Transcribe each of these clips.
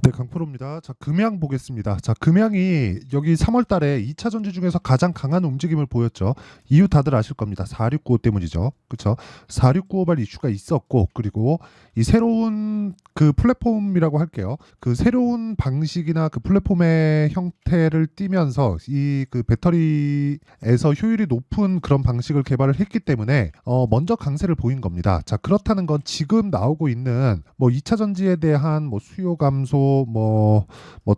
네, 강프로입니다. 자, 금양 보겠습니다. 자, 금양이 여기 3월 달에 2차 전지 중에서 가장 강한 움직임을 보였죠. 이유 다들 아실 겁니다. 4695 때문이죠. 그렇죠? 4695발 이슈가 있었고, 그리고 이 새로운 그 플랫폼이라고 할게요. 그 새로운 방식이나 그 플랫폼의 형태를 띠면서 이 그 배터리에서 효율이 높은 그런 방식을 개발을 했기 때문에 먼저 강세를 보인 겁니다. 자, 그렇다는 건 지금 나오고 있는 뭐 2차 전지에 대한 뭐 수요 감소, 뭐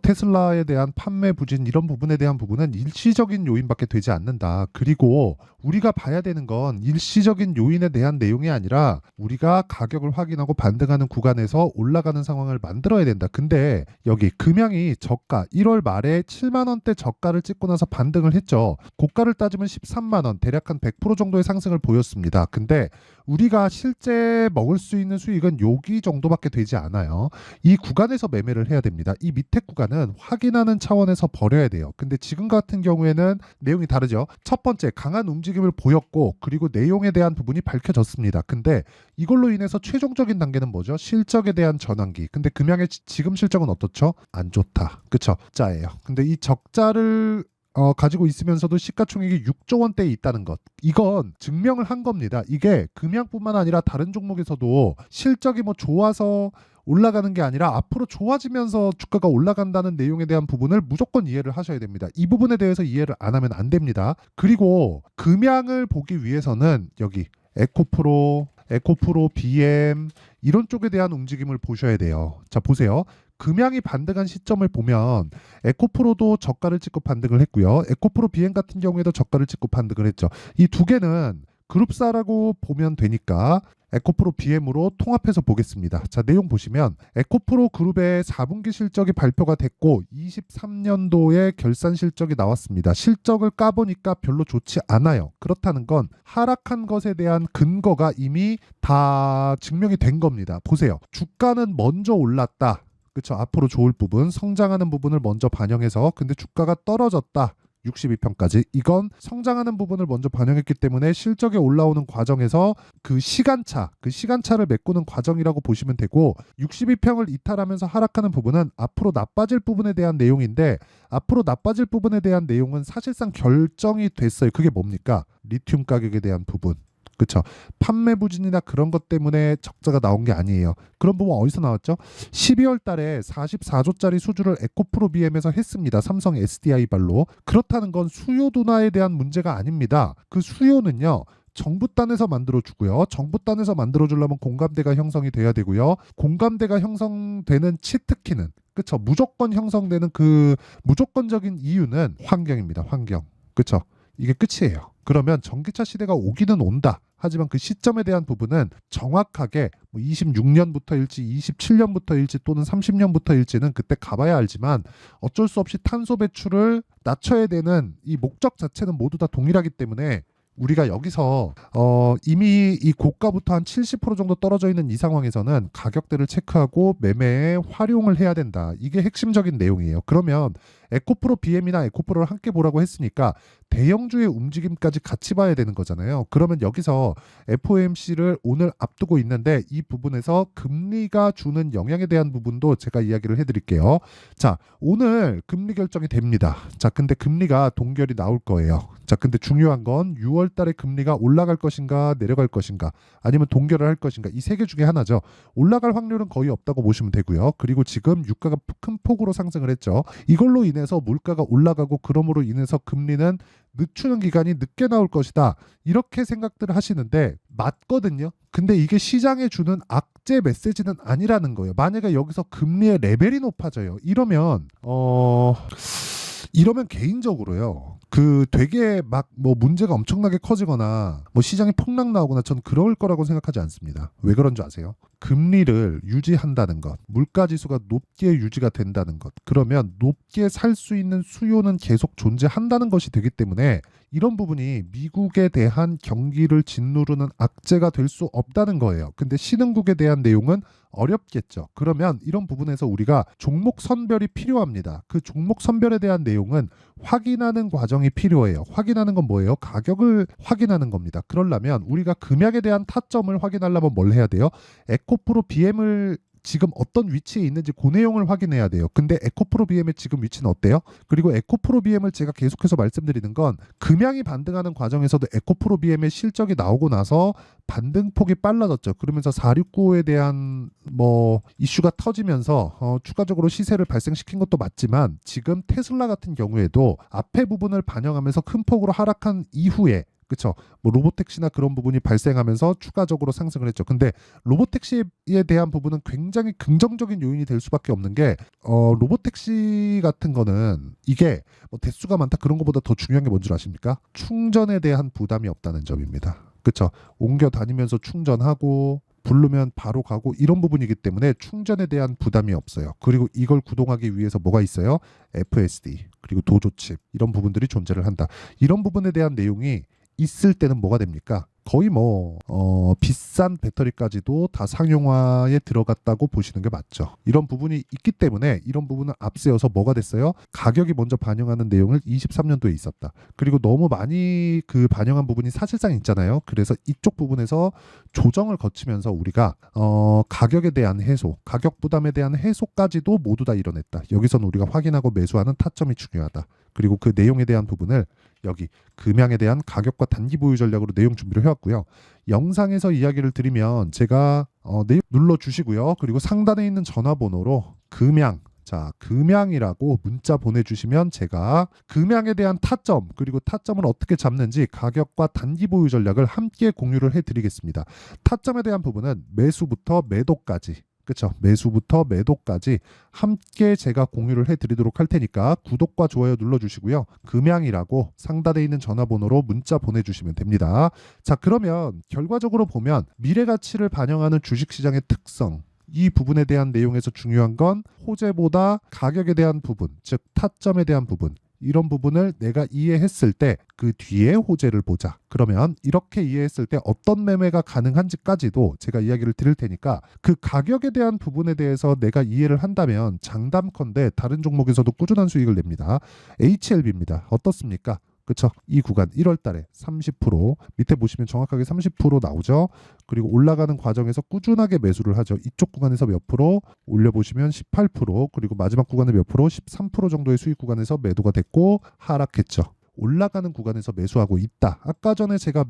테슬라에 대한 판매 부진 이런 부분에 대한 부분은 일시적인 요인밖에 되지 않는다. 그리고 우리가 봐야 되는 건 일시적인 요인에 대한 내용이 아니라 우리가 가격을 확인하고 반등하는 구간에서 올라가는 상황을 만들어야 된다. 근데 여기 금양이 저가 1월 말에 7만 원대 저가를 찍고 나서 반등을 했죠. 고가를 따지면 13만 원, 대략 한 100% 정도의 상승을 보였습니다. 근데 우리가 실제 먹을 수 있는 수익은 여기 정도밖에 되지 않아요. 이 구간에서 매매를 해야 됩니다. 이 밑에 구간은 확인하는 차원에서 버려야 돼요. 근데 지금 같은 경우에는 내용이 다르죠. 첫 번째, 강한 움직임을 보였고, 그리고 내용에 대한 부분이 밝혀졌습니다. 근데 이걸로 인해서 최종적인 단계는 뭐죠? 실적에 대한 전환기. 근데 금양의 지금 실적은 어떻죠? 안 좋다. 그쵸? 적자예요. 근데 이 적자를 가지고 있으면서도 시가총액이 6조 원대에 있다는 것. 이건 증명을 한 겁니다. 이게 금양뿐만 아니라 다른 종목에서도 실적이 뭐 좋아서 올라가는 게 아니라 앞으로 좋아지면서 주가가 올라간다는 내용에 대한 부분을 무조건 이해를 하셔야 됩니다. 이 부분에 대해서 이해를 안 하면 안 됩니다. 그리고 금양을 보기 위해서는 여기 에코프로, BM 이런 쪽에 대한 움직임을 보셔야 돼요. 자, 보세요. 금양이 반등한 시점을 보면 에코프로도 저가를 찍고 반등을 했고요. 에코프로 BM 같은 경우에도 저가를 찍고 반등을 했죠. 이 두 개는 그룹사라고 보면 되니까 에코프로 BM으로 통합해서 보겠습니다. 자, 내용 보시면 에코프로 그룹의 4분기 실적이 발표가 됐고 23년도에 결산 실적이 나왔습니다. 실적을 까보니까 별로 좋지 않아요. 그렇다는 건 하락한 것에 대한 근거가 이미 다 증명이 된 겁니다. 보세요. 주가는 먼저 올랐다. 그렇죠. 앞으로 좋을 부분, 성장하는 부분을 먼저 반영해서 근데 주가가 떨어졌다. 62평까지. 이건 성장하는 부분을 먼저 반영했기 때문에 실적에 올라오는 과정에서 그 시간차를 메꾸는 과정이라고 보시면 되고 62평을 이탈하면서 하락하는 부분은 앞으로 나빠질 부분에 대한 내용인데 앞으로 나빠질 부분에 대한 내용은 사실상 결정이 됐어요. 그게 뭡니까? 리튬 가격에 대한 부분. 그렇죠. 판매 부진이나 그런 것 때문에 적자가 나온 게 아니에요. 그런 부분 어디서 나왔죠? 12월 달에 44조짜리 수주를 에코프로 BM에서 했습니다. 삼성 SDI 발로. 그렇다는 건 수요 둔화에 대한 문제가 아닙니다. 그 수요는요. 정부 단에서 만들어주고요. 정부 단에서 만들어주려면 공감대가 형성이 돼야 되고요. 공감대가 형성되는 치트키는 그렇죠. 무조건 형성되는 그 무조건적인 이유는 환경입니다. 환경. 그렇죠. 이게 끝이에요. 그러면 전기차 시대가 오기는 온다. 하지만 그 시점에 대한 부분은 정확하게 26년부터일지 27년부터일지 또는 30년부터일지는 그때 가봐야 알지만 어쩔 수 없이 탄소 배출을 낮춰야 되는 이 목적 자체는 모두 다 동일하기 때문에 우리가 여기서 이미 이 고가부터 한 70% 정도 떨어져 있는 이 상황에서는 가격대를 체크하고 매매에 활용을 해야 된다. 이게 핵심적인 내용이에요. 그러면 에코프로 BM이나 에코프로를 함께 보라고 했으니까 대형주의 움직임까지 같이 봐야 되는 거잖아요. 그러면 여기서 FOMC를 오늘 앞두고 있는데 이 부분에서 금리가 주는 영향에 대한 부분도 제가 이야기를 해드릴게요. 자, 오늘 금리 결정이 됩니다. 자, 근데 금리가 동결이 나올 거예요. 자, 근데 중요한 건 6월 달에 금리가 올라갈 것인가 내려갈 것인가 아니면 동결을 할 것인가 이 세 개 중에 하나죠. 올라갈 확률은 거의 없다고 보시면 되고요. 그리고 지금 유가가 큰 폭으로 상승을 했죠. 이걸로 인해서 물가가 올라가고 그러므로 인해서 금리는 늦추는 기간이 늦게 나올 것이다. 이렇게 생각들을 하시는데 맞거든요. 근데 이게 시장에 주는 악재 메시지는 아니라는 거예요. 만약에 여기서 금리의 레벨이 높아져요. 이러면 개인적으로요. 그 되게 막 뭐 문제가 엄청나게 커지거나 뭐 시장이 폭락 나오거나 전 그럴 거라고 생각하지 않습니다. 왜 그런 줄 아세요? 금리를 유지한다는 것, 물가 지수가 높게 유지가 된다는 것, 그러면 높게 살 수 있는 수요는 계속 존재한다는 것이 되기 때문에 이런 부분이 미국에 대한 경기를 짓누르는 악재가 될 수 없다는 거예요. 근데 신흥국에 대한 내용은 어렵겠죠. 그러면 이런 부분에서 우리가 종목 선별이 필요합니다. 그 종목 선별에 대한 내용은 확인하는 과정이 필요해요. 확인하는 건 뭐예요? 가격을 확인하는 겁니다. 그러려면 우리가 금액에 대한 타점을 확인하려면 뭘 해야 돼요? 에코프로 BM을 지금 어떤 위치에 있는지 그 내용을 확인해야 돼요. 근데 에코프로 BM의 지금 위치는 어때요? 그리고 에코프로 BM을 제가 계속해서 말씀드리는 건 금양이 반등하는 과정에서도 에코프로 BM의 실적이 나오고 나서 반등폭이 빨라졌죠. 그러면서 4695에 대한 뭐 이슈가 터지면서 추가적으로 시세를 발생시킨 것도 맞지만 지금 테슬라 같은 경우에도 앞에 부분을 반영하면서 큰 폭으로 하락한 이후에 그쵸. 뭐 로보택시나 그런 부분이 발생하면서 추가적으로 상승을 했죠. 근데 로보택시에 대한 부분은 굉장히 긍정적인 요인이 될 수밖에 없는 게 로보택시 같은 거는 이게 뭐 대수가 많다 그런 것보다 더 중요한 게 뭔 줄 아십니까? 충전에 대한 부담이 없다는 점입니다. 그쵸. 옮겨 다니면서 충전하고 부르면 바로 가고 이런 부분이기 때문에 충전에 대한 부담이 없어요. 그리고 이걸 구동하기 위해서 뭐가 있어요? FSD 그리고 도조칩 이런 부분들이 존재를 한다. 이런 부분에 대한 내용이 있을 때는 뭐가 됩니까? 거의 뭐 비싼 배터리까지도 다 상용화에 들어갔다고 보시는 게 맞죠. 이런 부분이 있기 때문에 이런 부분은 앞세워서 뭐가 됐어요? 가격이 먼저 반영하는 내용을 23년도에 있었다. 그리고 너무 많이 그 반영한 부분이 사실상 있잖아요. 그래서 이쪽 부분에서 조정을 거치면서 우리가 가격에 대한 해소, 가격 부담에 대한 해소까지도 모두 다 이뤄냈다. 여기서는 우리가 확인하고 매수하는 타점이 중요하다. 그리고 그 내용에 대한 부분을 여기 금양에 대한 가격과 단기 보유 전략으로 내용 준비를 해왔고요. 영상에서 이야기를 드리면 제가 내용 눌러주시고요. 그리고 상단에 있는 전화번호로 금양 자, 금양이라고 문자 보내주시면 제가 금양에 대한 타점 그리고 타점을 어떻게 잡는지 가격과 단기 보유 전략을 함께 공유를 해드리겠습니다. 타점에 대한 부분은 매수부터 매도까지 그쵸? 매수부터 매도까지 함께 제가 공유를 해드리도록 할 테니까 구독과 좋아요 눌러주시고요. 금양이라고 상단에 있는 전화번호로 문자 보내주시면 됩니다. 자, 그러면 결과적으로 보면 미래가치를 반영하는 주식시장의 특성 이 부분에 대한 내용에서 중요한 건 호재보다 가격에 대한 부분, 즉 타점에 대한 부분 이런 부분을 내가 이해했을 때 그 뒤에 호재를 보자. 그러면 이렇게 이해했을 때 어떤 매매가 가능한지까지도 제가 이야기를 드릴 테니까 그 가격에 대한 부분에 대해서 내가 이해를 한다면 장담컨대 다른 종목에서도 꾸준한 수익을 냅니다. HLB입니다. 어떻습니까? 그쵸? 이 구간 1월 달에 30% 밑에 보시면 정확하게 30% 나오죠. 그리고 올라가는 과정에서 꾸준하게 매수를 하죠. 이쪽 구간에서 몇 프로 올려보시면 18% 그리고 마지막 구간에 몇 프로 13% 정도의 수익 구간에서 매도가 됐고 하락했죠. 올라가는 구간에서 매수하고 있다. 아까 전에 제가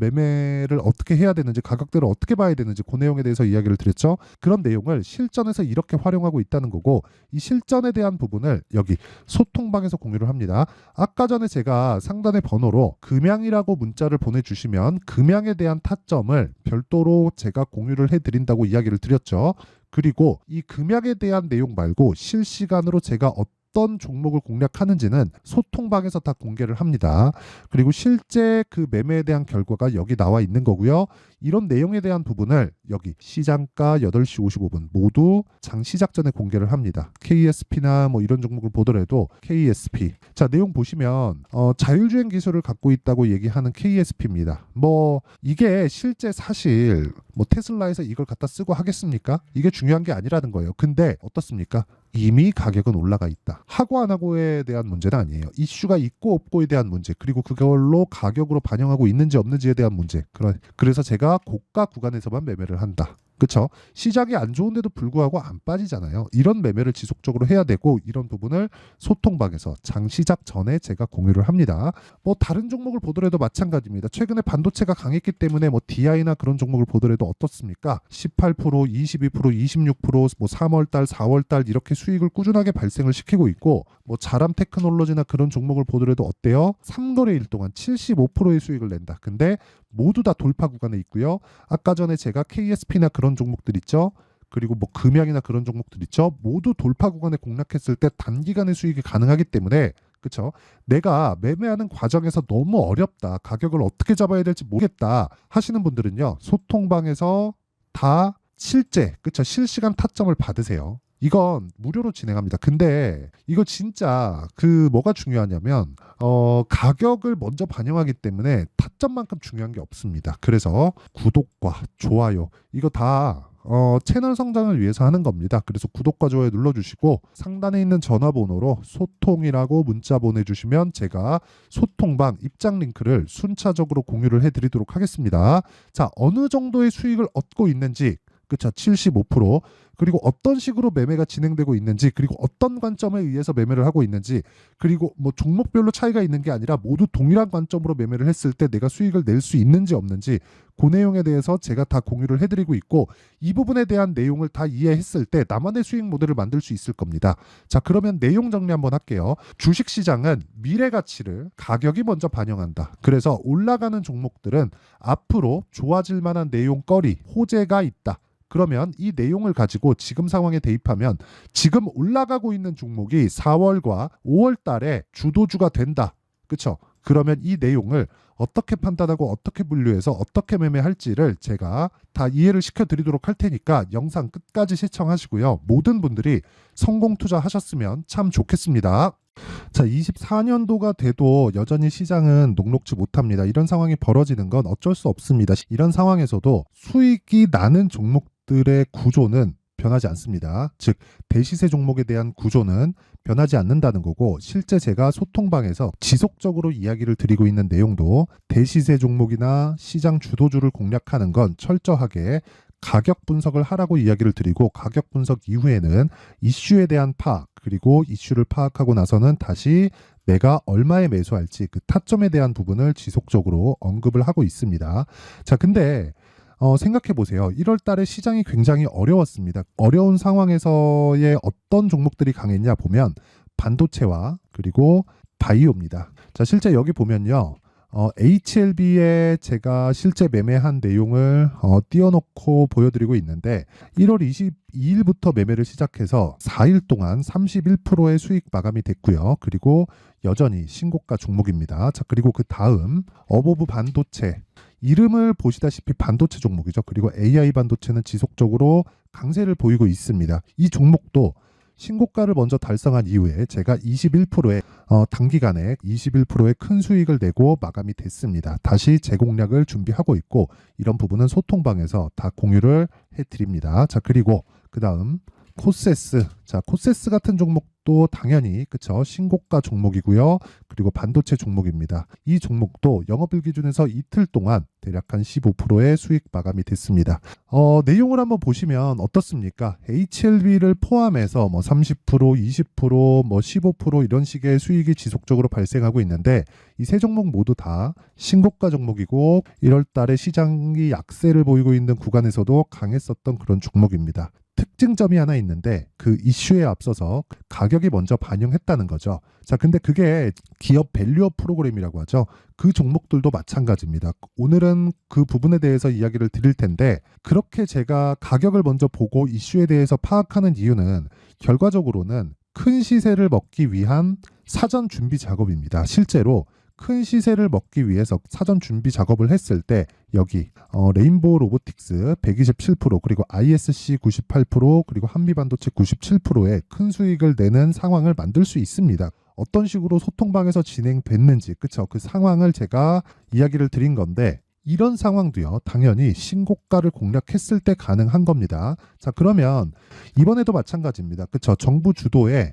매매를 어떻게 해야 되는지 가격대를 어떻게 봐야 되는지 그 내용에 대해서 이야기를 드렸죠. 그런 내용을 실전에서 이렇게 활용하고 있다는 거고 이 실전에 대한 부분을 여기 소통방에서 공유를 합니다. 아까 전에 제가 상단의 번호로 금양이라고 문자를 보내주시면 금양에 대한 타점을 별도로 제가 공유를 해드린다고 이야기를 드렸죠. 그리고 이 금양에 대한 내용 말고 실시간으로 제가 어떤 종목을 공략하는지는 소통방에서 다 공개를 합니다. 그리고 실제 그 매매에 대한 결과가 여기 나와 있는 거고요. 이런 내용에 대한 부분을 여기 시장가 8시 55분 모두 장 시작 전에 공개를 합니다. KSP나 뭐 이런 종목을 보더라도 KSP 자 내용 보시면 자율주행 기술을 갖고 있다고 얘기하는 KSP입니다. 뭐 이게 실제 사실 뭐 테슬라에서 이걸 갖다 쓰고 하겠습니까? 이게 중요한 게 아니라는 거예요. 근데 어떻습니까? 이미 가격은 올라가 있다. 하고 안 하고에 대한 문제는 아니에요. 이슈가 있고 없고에 대한 문제 그리고 그걸로 가격으로 반영하고 있는지 없는지에 대한 문제. 그래서 제가 고가 구간에서만 매매를 한다. 그쵸? 시장이 안 좋은데도 불구하고 안 빠지잖아요. 이런 매매를 지속적으로 해야 되고 이런 부분을 소통방에서 장 시작 전에 제가 공유를 합니다. 뭐 다른 종목을 보더라도 마찬가지입니다. 최근에 반도체가 강했기 때문에 뭐 DI나 그런 종목을 보더라도 어떻습니까? 18%, 22%, 26%, 뭐 3월달, 4월달 이렇게 수익을 꾸준하게 발생을 시키고 있고 뭐 자람 테크놀로지나 그런 종목을 보더라도 어때요? 3거래일 동안 75%의 수익을 낸다. 근데 모두 다 돌파 구간에 있고요. 아까 전에 제가 KSP나 그런 종목들 있죠. 그리고 뭐 금양이나 그런 종목들 있죠. 모두 돌파 구간에 공략했을 때 단기간에 수익이 가능하기 때문에 그렇죠. 내가 매매하는 과정에서 너무 어렵다. 가격을 어떻게 잡아야 될지 모르겠다 하시는 분들은요. 소통방에서 다 실제 그렇죠. 실시간 타점을 받으세요. 이건 무료로 진행합니다. 근데 이거 진짜 그 뭐가 중요하냐면 가격을 먼저 반영하기 때문에 타점만큼 중요한 게 없습니다. 그래서 구독과 좋아요 이거 다 채널 성장을 위해서 하는 겁니다. 그래서 구독과 좋아요 눌러주시고 상단에 있는 전화번호로 소통이라고 문자 보내주시면 제가 소통방 입장 링크를 순차적으로 공유를 해드리도록 하겠습니다. 자, 어느 정도의 수익을 얻고 있는지 그쵸 75% 그리고 어떤 식으로 매매가 진행되고 있는지, 그리고 어떤 관점에 의해서 매매를 하고 있는지, 그리고 뭐 종목별로 차이가 있는 게 아니라 모두 동일한 관점으로 매매를 했을 때 내가 수익을 낼 수 있는지 없는지, 그 내용에 대해서 제가 다 공유를 해드리고 있고, 이 부분에 대한 내용을 다 이해했을 때 나만의 수익 모델을 만들 수 있을 겁니다. 자, 그러면 내용 정리 한번 할게요. 주식시장은 미래 가치를 가격이 먼저 반영한다. 그래서 올라가는 종목들은 앞으로 좋아질 만한 내용거리, 호재가 있다. 그러면 이 내용을 가지고 지금 상황에 대입하면 지금 올라가고 있는 종목이 4월과 5월 달에 주도주가 된다. 그렇죠? 그러면 이 내용을 어떻게 판단하고 어떻게 분류해서 어떻게 매매할지를 제가 다 이해를 시켜드리도록 할 테니까 영상 끝까지 시청하시고요. 모든 분들이 성공 투자하셨으면 참 좋겠습니다. 자, 24년도가 돼도 여전히 시장은 녹록지 못합니다. 이런 상황이 벌어지는 건 어쩔 수 없습니다. 이런 상황에서도 수익이 나는 종목들의 구조는 변하지 않습니다. 즉, 대시세 종목에 대한 구조는 변하지 않는다는 거고, 실제 제가 소통방에서 지속적으로 이야기를 드리고 있는 내용도 대시세 종목이나 시장 주도주를 공략하는 건 철저하게 가격 분석을 하라고 이야기를 드리고, 가격 분석 이후에는 이슈에 대한 파악, 그리고 이슈를 파악하고 나서는 다시 내가 얼마에 매수할지 그 타점에 대한 부분을 지속적으로 언급을 하고 있습니다. 자, 근데 생각해 보세요. 1월 달에 시장이 굉장히 어려웠습니다. 어려운 상황에서의 어떤 종목들이 강했냐 보면 반도체와 그리고 바이오입니다. 자, 실제 여기 보면요. HLB에 제가 실제 매매한 내용을 띄워놓고 보여드리고 있는데, 1월 22일부터 매매를 시작해서 4일 동안 31%의 수익 마감이 됐고요. 그리고 여전히 신고가 종목입니다. 자, 그리고 그 다음 어보브 반도체, 이름을 보시다시피 반도체 종목이죠. 그리고 AI 반도체는 지속적으로 강세를 보이고 있습니다. 이 종목도 신고가를 먼저 달성한 이후에 제가 21%의 단기간에 21%의 큰 수익을 내고 마감이 됐습니다. 다시 재공략을 준비하고 있고, 이런 부분은 소통방에서 다 공유를 해드립니다. 자, 그리고 그 다음 코세스. 자, 코세스 같은 종목도 당연히 그쵸, 신고가 종목이고요. 그리고 반도체 종목입니다. 이 종목도 영업일 기준에서 이틀 동안 대략 한 15%의 수익 마감이 됐습니다. 내용을 한번 보시면 어떻습니까? HLB를 포함해서 뭐 30%, 20%, 뭐 15% 이런 식의 수익이 지속적으로 발생하고 있는데, 이 세 종목 모두 다 신고가 종목이고 1월 달에 시장이 약세를 보이고 있는 구간에서도 강했었던 그런 종목입니다. 특징점이 하나 있는데, 그 이슈에 앞서서 가격이 먼저 반영했다는 거죠. 자, 근데 그게 기업 밸류업 프로그램이라고 하죠. 그 종목들도 마찬가지입니다. 오늘은 그 부분에 대해서 이야기를 드릴 텐데, 그렇게 제가 가격을 먼저 보고 이슈에 대해서 파악하는 이유는 결과적으로는 큰 시세를 먹기 위한 사전 준비 작업입니다. 실제로 큰 시세를 먹기 위해서 사전 준비 작업을 했을 때 여기 레인보우 로보틱스 127%, 그리고 ISC 98%, 그리고 한미반도체 97%의 큰 수익을 내는 상황을 만들 수 있습니다. 어떤 식으로 소통방에서 진행됐는지, 그쵸? 그 상황을 제가 이야기를 드린 건데, 이런 상황도요, 당연히 신고가를 공략했을 때 가능한 겁니다. 자, 그러면 이번에도 마찬가지입니다. 그쵸? 정부 주도의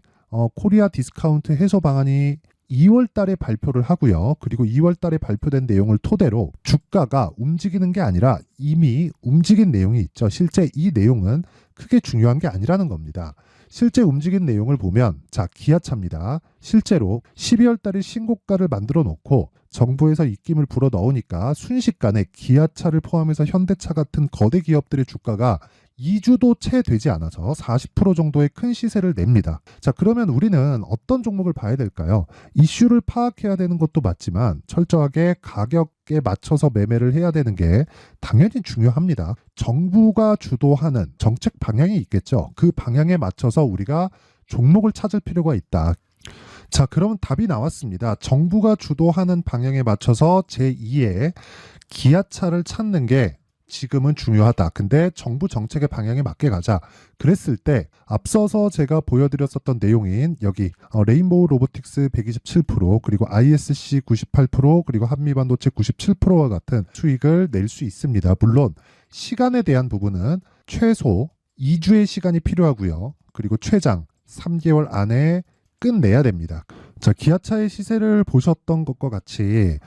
코리아 디스카운트 해소 방안이 2월 달에 발표를 하고요. 그리고 2월 달에 발표된 내용을 토대로 주가가 움직이는 게 아니라 이미 움직인 내용이 있죠. 실제 이 내용은 크게 중요한 게 아니라는 겁니다. 실제 움직인 내용을 보면, 자, 기아차입니다. 실제로 12월 달에 신고가를 만들어 놓고 정부에서 입김을 불어 넣으니까 순식간에 기아차를 포함해서 현대차 같은 거대 기업들의 주가가 2주도 채 되지 않아서 40% 정도의 큰 시세를 냅니다. 자, 그러면 우리는 어떤 종목을 봐야 될까요? 이슈를 파악해야 되는 것도 맞지만 철저하게 가격에 맞춰서 매매를 해야 되는 게 당연히 중요합니다. 정부가 주도하는 정책 방향이 있겠죠. 그 방향에 맞춰서 우리가 종목을 찾을 필요가 있다. 자, 그럼 답이 나왔습니다. 정부가 주도하는 방향에 맞춰서 제2의 기아차를 찾는 게 지금은 중요하다. 근데 정부 정책의 방향에 맞게 가자. 그랬을 때 앞서서 제가 보여드렸었던 내용인 여기 레인보우 로보틱스 127%, 그리고 ISC 98%, 그리고 한미반도체 97%와 같은 수익을 낼 수 있습니다. 물론 시간에 대한 부분은 최소 2주의 시간이 필요하고요. 그리고 최장 3개월 안에 끝내야 됩니다. 자, 기아차의 시세를 보셨던 것과 같이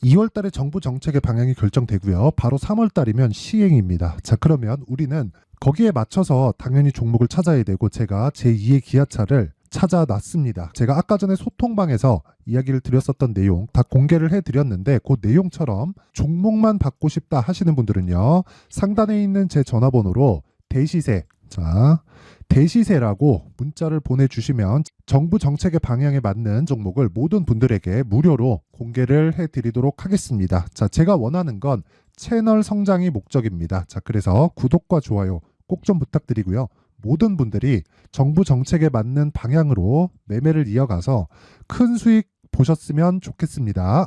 2월 달에 정부 정책의 방향이 결정되고요. 바로 3월 달이면 시행입니다. 자, 그러면 우리는 거기에 맞춰서 당연히 종목을 찾아야 되고 제가 제2의 기아차를 찾아놨습니다. 제가 아까 전에 소통방에서 이야기를 드렸었던 내용 다 공개를 해드렸는데 그 내용처럼 종목만 받고 싶다 하시는 분들은요. 상단에 있는 제 전화번호로 대시세, 자, 대시세라고 문자를 보내주시면 정부 정책의 방향에 맞는 종목을 모든 분들에게 무료로 공개를 해드리도록 하겠습니다. 자, 제가 원하는 건 채널 성장이 목적입니다. 자, 그래서 구독과 좋아요 꼭 좀 부탁드리고요. 모든 분들이 정부 정책에 맞는 방향으로 매매를 이어가서 큰 수익 보셨으면 좋겠습니다.